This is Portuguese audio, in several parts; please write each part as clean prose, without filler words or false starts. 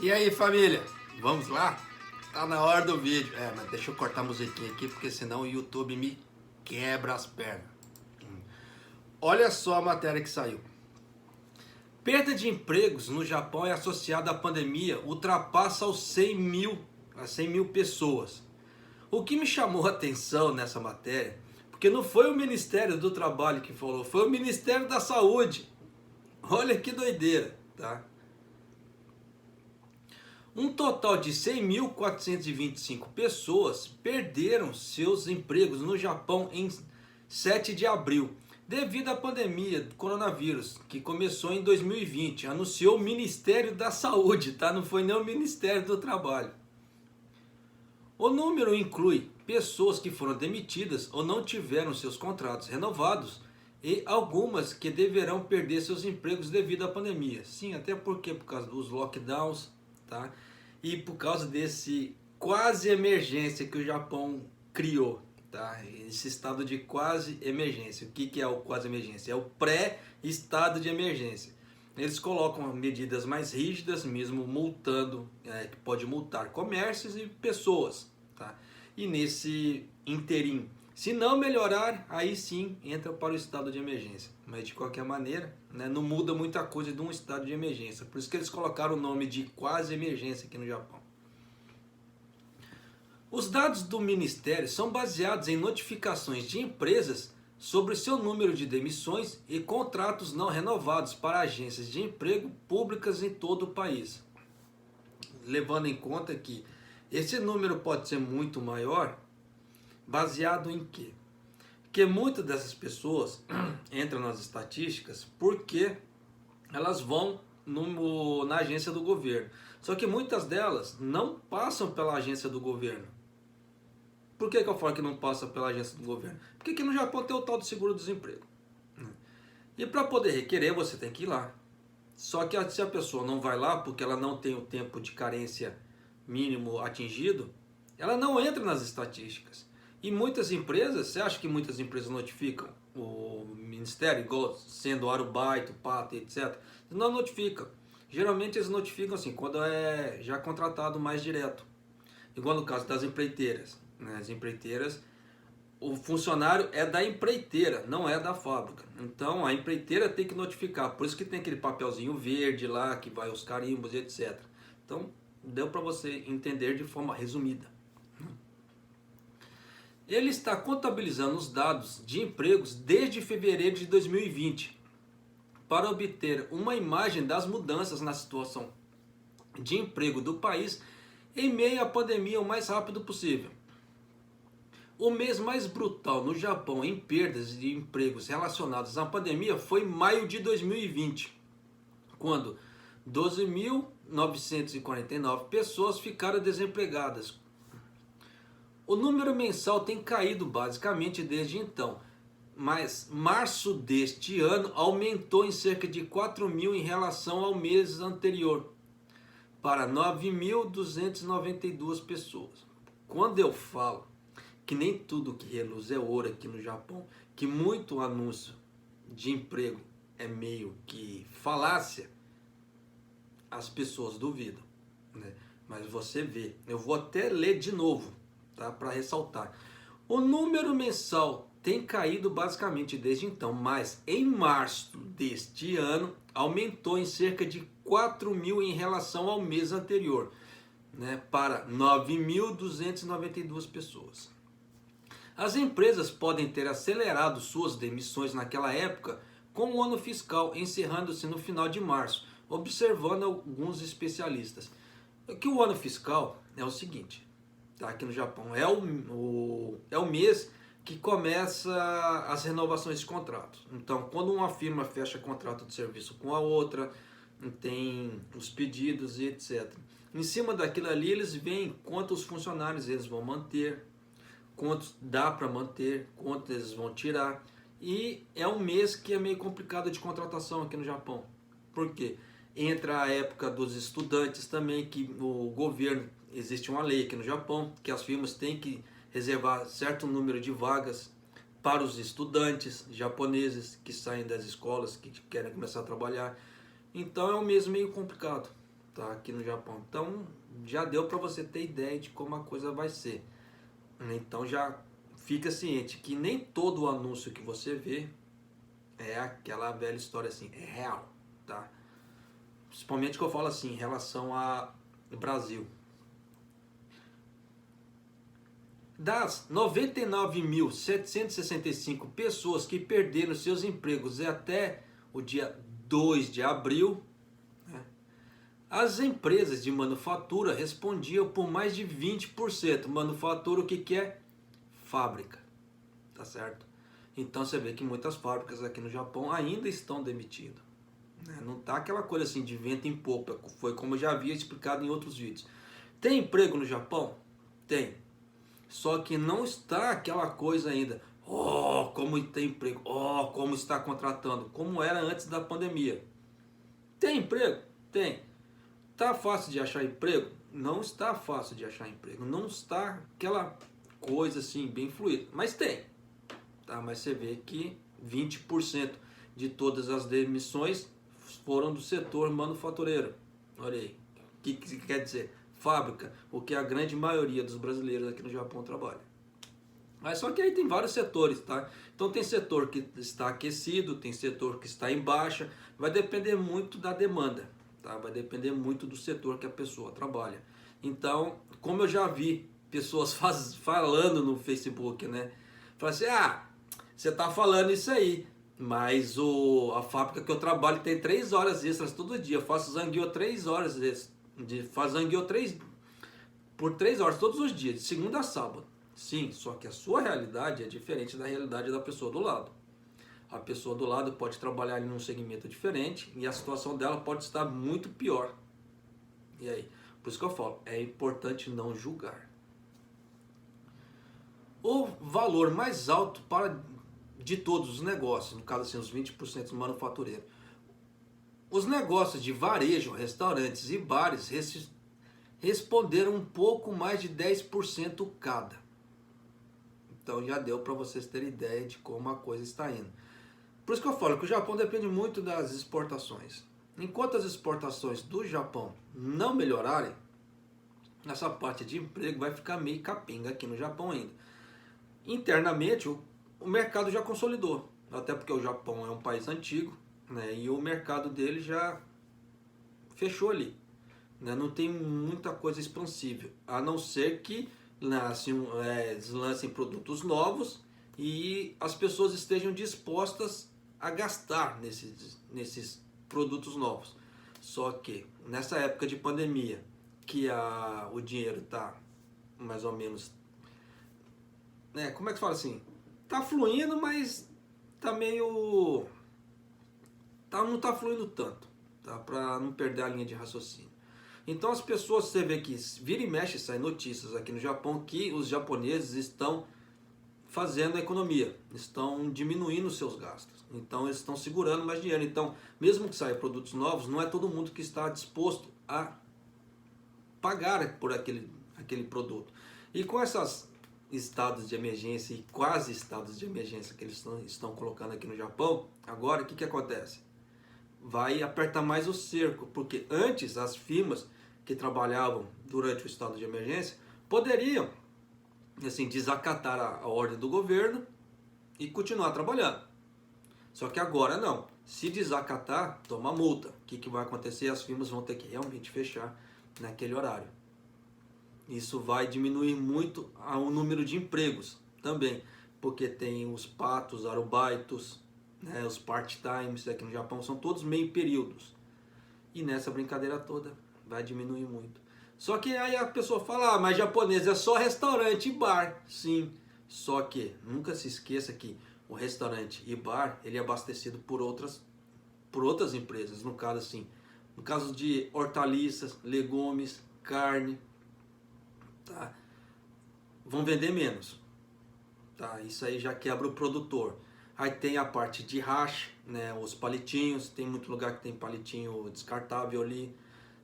E aí, família? Vamos lá? Tá na hora do vídeo. Mas deixa eu cortar a musiquinha aqui, porque senão o YouTube me quebra as pernas. Olha só a matéria que saiu. Perda de empregos no Japão é associada à pandemia, ultrapassa os 100 mil pessoas. O que me chamou a atenção nessa matéria, porque não foi o Ministério do Trabalho que falou, foi o Ministério da Saúde. Olha que doideira, tá? Um total de 100.425 pessoas perderam seus empregos no Japão em 7 de abril, devido à pandemia do coronavírus, que começou em 2020, anunciou o Ministério da Saúde, tá? Não foi nem o Ministério do Trabalho. O número inclui pessoas que foram demitidas ou não tiveram seus contratos renovados e algumas que deverão perder seus empregos devido à pandemia. Sim, até porque por causa dos lockdowns, tá? E por causa desse quase emergência que o Japão criou, tá? Esse estado de quase emergência. O que é o quase emergência? É o pré-estado de emergência. Eles colocam medidas mais rígidas, mesmo multando, que pode multar comércios e pessoas, tá? E nesse interim, se não melhorar, aí sim entra para o estado de emergência. Mas de qualquer maneira, né, não muda muita coisa de um estado de emergência. Por isso que eles colocaram o nome de quase emergência aqui no Japão. Os dados do Ministério são baseados em notificações de empresas sobre seu número de demissões e contratos não renovados para agências de emprego públicas em todo o país. Levando em conta que esse número pode ser muito maior, baseado em quê? Porque muitas dessas pessoas entram nas estatísticas porque elas vão na agência do governo. Só que muitas delas não passam pela agência do governo. Por que eu falo que não passa pela agência do governo? Porque aqui no Japão tem o tal do seguro-desemprego. E para poder requerer, você tem que ir lá. Só que se a pessoa não vai lá porque ela não tem o tempo de carência mínimo atingido, ela não entra nas estatísticas. E muitas empresas, você acha que muitas empresas notificam o Ministério, igual sendo Arubaito, Pato, etc. Não notificam. Geralmente eles notificam assim, quando é já contratado mais direto. Igual no caso das empreiteiras. As empreiteiras, o funcionário é da empreiteira, não é da fábrica. Então a empreiteira tem que notificar. Por isso que tem aquele papelzinho verde lá, que vai os carimbos e etc. Então deu para você entender de forma resumida. Ele está contabilizando os dados de empregos desde fevereiro de 2020 para obter uma imagem das mudanças na situação de emprego do país em meio à pandemia o mais rápido possível. O mês mais brutal no Japão em perdas de empregos relacionados à pandemia foi maio de 2020, quando 12.949 pessoas ficaram desempregadas. O número mensal tem caído basicamente desde então, mas março deste ano aumentou em cerca de 4.000 em relação ao mês anterior, para 9.292 pessoas. Quando eu falo que nem tudo que reluz é ouro aqui no Japão, que muito anúncio de emprego é meio que falácia, as pessoas duvidam, né? Mas você vê, eu vou até ler de novo, tá? Para ressaltar. O número mensal tem caído basicamente desde então, mas em março deste ano aumentou em cerca de 4.000 em relação ao mês anterior, né? Para 9.292 pessoas. As empresas podem ter acelerado suas demissões naquela época com o ano fiscal encerrando-se no final de março, observando alguns especialistas. Que o ano fiscal é o seguinte, tá? Aqui no Japão é o mês que começa as renovações de contratos. Então, quando uma firma fecha contrato de serviço com a outra, tem os pedidos e etc. Em cima daquilo ali, eles veem quantos funcionários eles vão manter, quantos dá para manter, quantos eles vão tirar. E é um mês que é meio complicado de contratação aqui no Japão. Por quê? Entra a época dos estudantes também, que o governo, existe uma lei aqui no Japão, que as firmas têm que reservar certo número de vagas para os estudantes japoneses que saem das escolas, que querem começar a trabalhar. Então é um mês meio complicado, tá, aqui no Japão. Então já deu para você ter ideia de como a coisa vai ser. Então já fica ciente que nem todo anúncio que você vê é aquela velha história assim, é real, tá? Principalmente que eu falo assim em relação ao Brasil. Das 99.765 pessoas que perderam seus empregos até o dia 2 de abril, né, as empresas de manufatura respondiam por mais de 20%. Manufatura, o que é? Fábrica, tá certo? Então você vê que muitas fábricas aqui no Japão ainda estão demitindo, né? Não tá aquela coisa assim de vento em popa, foi como eu já havia explicado em outros vídeos. Tem emprego no Japão? Tem. Só que não está aquela coisa ainda, oh, como tem emprego, oh, como está contratando, como era antes da pandemia. Tem emprego? Tem. Está fácil de achar emprego? Não está fácil de achar emprego. Não está aquela coisa assim, bem fluida. Mas tem. Tá? Mas você vê que 20% de todas as demissões foram do setor manufatureiro. Olha aí. O que quer dizer? Fábrica, o que a grande maioria dos brasileiros aqui no Japão trabalha. Mas só que aí tem vários setores, tá? Então tem setor que está aquecido, tem setor que está em baixa, vai depender muito da demanda, tá? Vai depender muito do setor que a pessoa trabalha. Então, como eu já vi pessoas falando no Facebook, né? Fala assim, você tá falando isso aí, mas a fábrica que eu trabalho tem 3 horas extras todo dia, eu faço zangueô 3 horas extras. Faz zangueô por 3 horas todos os dias, de segunda a sábado. Sim, só que a sua realidade é diferente da realidade da pessoa do lado. A pessoa do lado pode trabalhar em um segmento diferente e a situação dela pode estar muito pior. E aí? Por isso que eu falo, é importante não julgar. O valor mais alto de todos os negócios, no caso assim, os 20% do manufatureiro. Os negócios de varejo, restaurantes e bares responderam um pouco mais de 10% cada. Então já deu para vocês terem ideia de como a coisa está indo. Por isso que eu falo que o Japão depende muito das exportações. Enquanto as exportações do Japão não melhorarem, essa parte de emprego vai ficar meio capenga aqui no Japão ainda. Internamente, o mercado já consolidou. Até porque o Japão é um país antigo, né, e o mercado dele já fechou ali, né, não tem muita coisa expansível, a não ser que lancem produtos novos e as pessoas estejam dispostas a gastar nesses produtos novos. Só que nessa época de pandemia, que o dinheiro está mais ou menos, né, como é que fala assim? Tá fluindo, mas tá meio... não está fluindo tanto, tá? Para não perder a linha de raciocínio. Então as pessoas, você vê que vira e mexe, saem notícias aqui no Japão que os japoneses estão fazendo a economia, estão diminuindo os seus gastos, então eles estão segurando mais dinheiro. Então, mesmo que saiam produtos novos, não é todo mundo que está disposto a pagar por aquele produto. E com esses estados de emergência e quase estados de emergência que eles estão colocando aqui no Japão, agora o que acontece? Vai apertar mais o cerco, porque antes as firmas que trabalhavam durante o estado de emergência poderiam assim, desacatar a ordem do governo e continuar trabalhando. Só que agora não. Se desacatar, toma multa. O que vai acontecer? As firmas vão ter que realmente fechar naquele horário. Isso vai diminuir muito o número de empregos também, porque tem os patos, arubaitos, né, os part-times aqui no Japão são todos meio períodos. E nessa brincadeira toda vai diminuir muito. Só que aí a pessoa fala, mas japonês é só restaurante e bar. Sim, só que nunca se esqueça que o restaurante e bar, ele é abastecido por outras empresas. No caso de hortaliças, legumes, carne, tá? Vão vender menos. Tá? Isso aí já quebra o produtor. Aí tem a parte de hash, né, os palitinhos, tem muito lugar que tem palitinho descartável ali,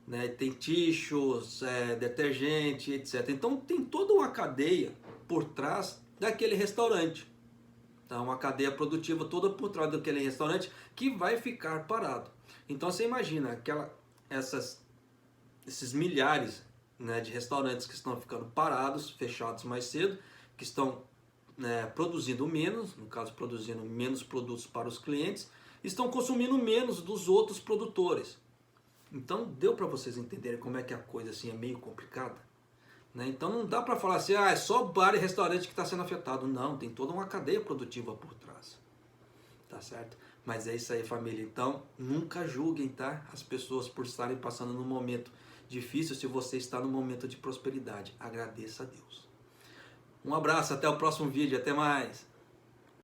né, tem tichos, detergente, etc. Então tem toda uma cadeia por trás daquele restaurante. Tá? Uma cadeia produtiva toda por trás daquele restaurante que vai ficar parado. Então você imagina essas esses milhares, né, de restaurantes que estão ficando parados, fechados mais cedo, que estão, né, produzindo menos, no caso produzindo menos produtos para os clientes, estão consumindo menos dos outros produtores. Então deu para vocês entenderem como é que a coisa assim é meio complicada, né? Então não dá para falar assim, é só bar e restaurante que está sendo afetado. Não, tem toda uma cadeia produtiva por trás, tá certo? Mas é isso aí, família. Então nunca julguem, tá, as pessoas por estarem passando num momento difícil se você está num momento de prosperidade. Agradeça a Deus. Um abraço, até o próximo vídeo, até mais.